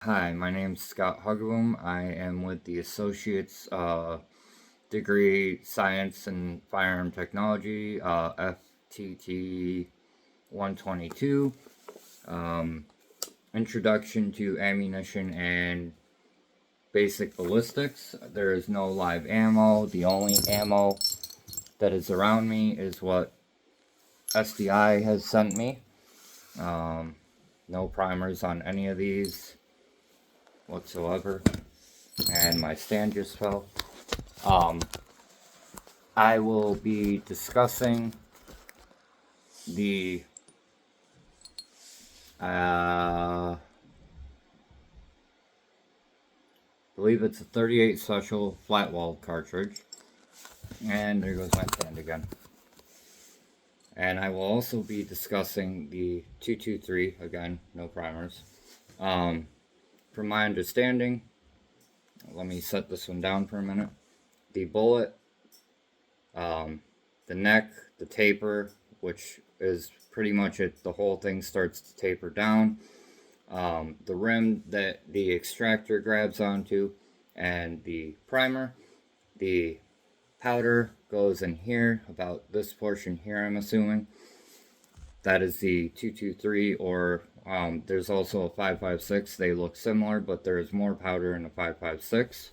Hi, my name's Scott Hugboom. I am with the Associate's Degree Science and Firearm Technology, FTT 122. Introduction to Ammunition and Basic Ballistics. There is no live ammo. The only ammo that is around me is what SDI has sent me. No primers on any of these whatsoever. And my stand just fell. I will be discussing the I believe it's a 38 special flat walled cartridge. And there goes my stand again. And I will also be discussing the 223, again, no primers. From my understanding, let me set this one down for a minute. The bullet, the neck, the taper, which is pretty much it, the whole thing starts to taper down. The rim that the extractor grabs onto, and the primer. The powder goes in here, about this portion here, I'm assuming. That is the 223, or there's also a 5.56. They look similar, but there's more powder in a 5.56.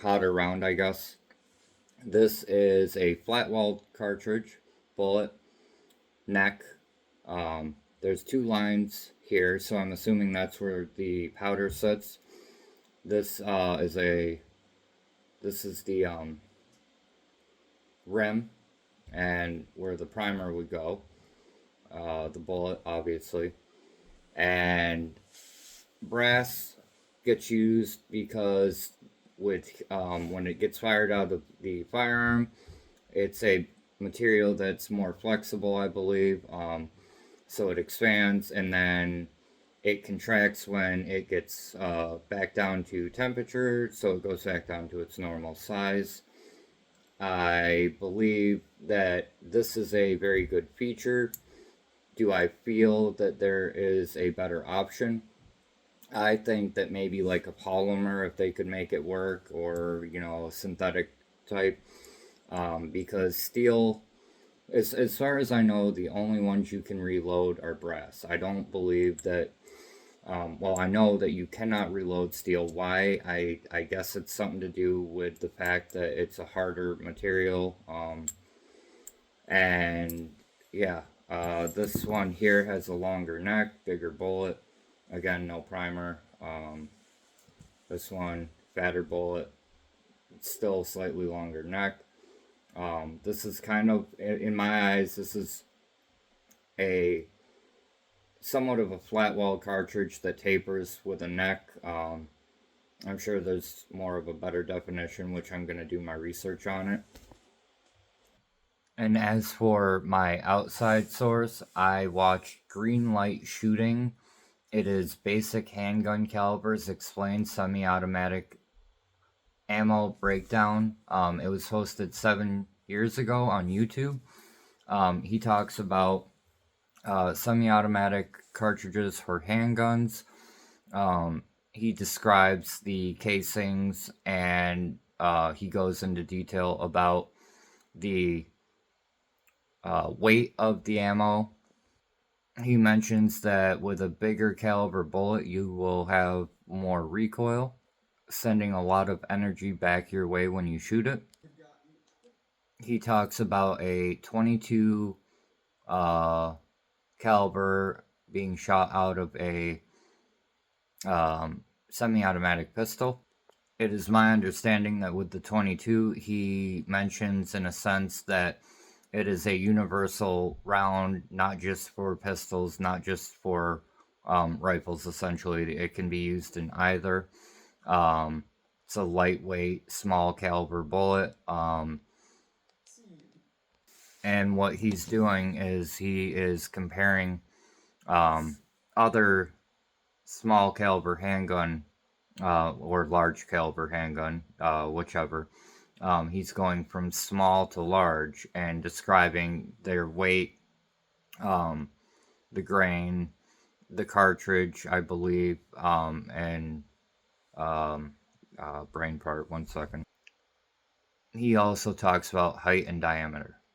Hotter round, I guess. This is a flat-walled cartridge, bullet, neck. There's two lines here, so I'm assuming that's where the powder sits. This is the rim, and where the primer would go. The bullet, obviously. And brass gets used because with when it gets fired out of the firearm, it's a material that's more flexible, I believe. So it expands, and then it contracts when it gets back down to temperature, so it goes back down to its normal size. I believe that this is a very good feature. Do I feel that there is a better option? I think that maybe like a polymer, if they could make it work, or a synthetic type, because steel, as far as I know, the only ones you can reload are brass. I don't believe that. Well, I know that you cannot reload steel. Why? I guess it's something to do with the fact that it's a harder material. And yeah, this one here has a longer neck, bigger bullet. Again, no primer. This one, fatter bullet, still slightly longer neck. This is kind of, in my eyes, this is a somewhat of a flat wall cartridge that tapers with a neck. I'm sure there's more of a better definition, which I'm going to do my research on it. And as for my outside source, I watched Green Light Shooting. It is basic handgun calibers explained, semi-automatic ammo breakdown. It was hosted 7 years ago on YouTube. He talks about semi-automatic cartridges for handguns. He describes the casings, and he goes into detail about the weight of the ammo. He mentions that with a bigger caliber bullet, you will have more recoil, sending a lot of energy back your way when you shoot it. He talks about a 22 caliber being shot out of a semi-automatic pistol. It is my understanding that with the 22, he mentions in a sense that it is a universal round, not just for pistols, not just for rifles, essentially. It can be used in either. It's a lightweight, small caliber bullet. And what he's doing is he is comparing other small caliber handgun or large caliber handgun, whichever. He's going from small to large and describing their weight, the grain, the cartridge, I believe, and brain part. 1 second. He also talks about height and diameter.